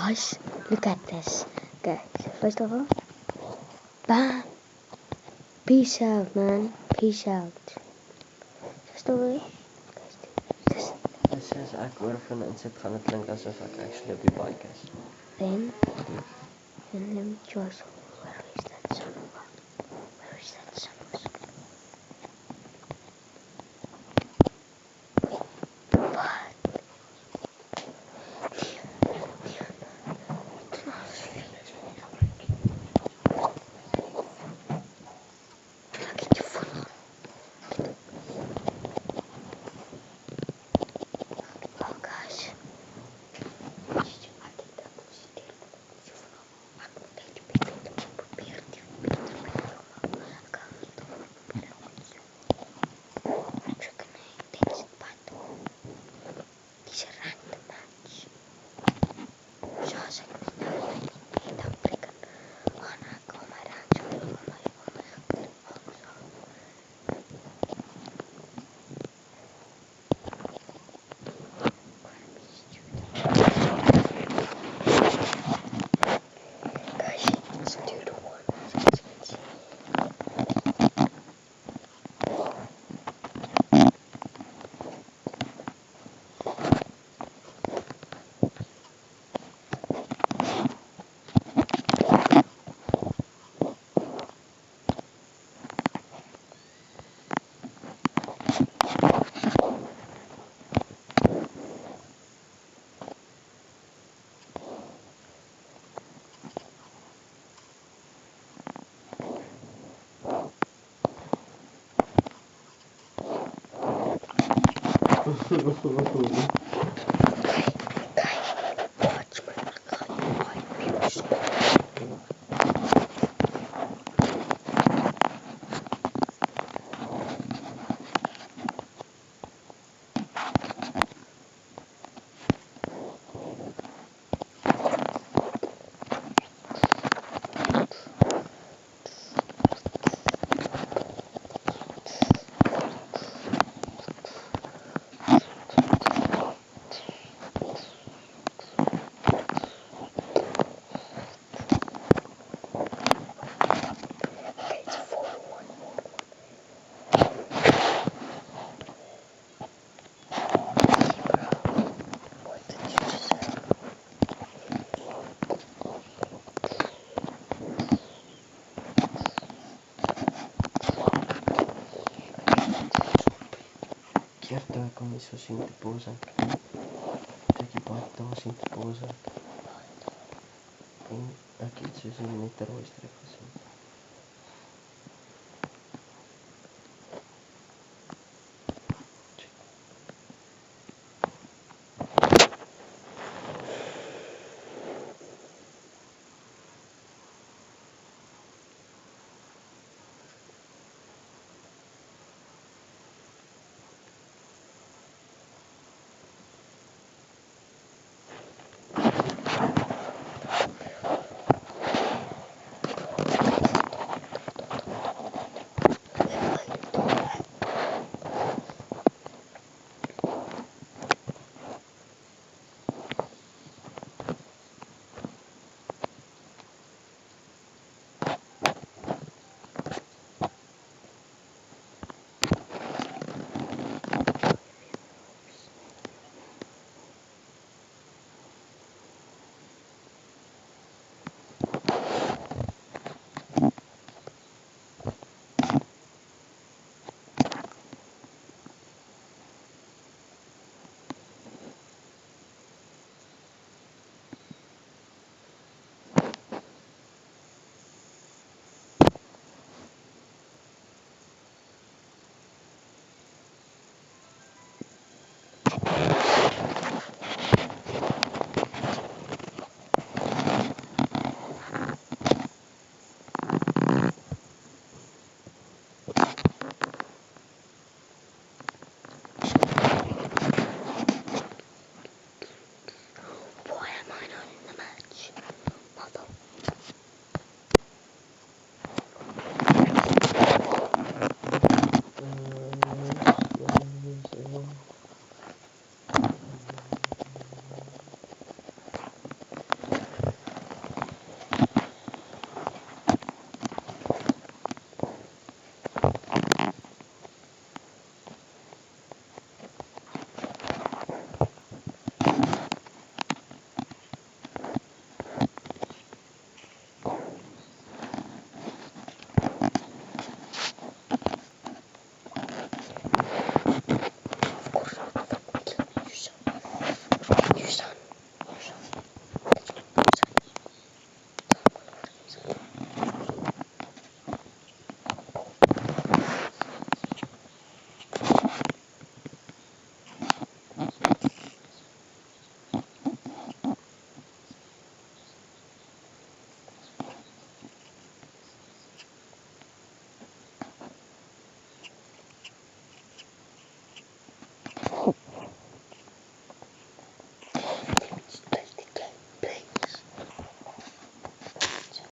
Guys, look at this. Guys, first of all, bam. Peace out, man. Peace out. Just over here. Guys, Dit is ek hoor van insit gaan dit klink asof ek actually op die bike is. then let me just. Where is that son of a? Where is that son of a? What? Get your foot on. Oh gosh. Keer toe ek hom nie so sien te pose ek. Toe ek die bike daar sien te pose ek. En ek het soos 'n net 'n rooi streep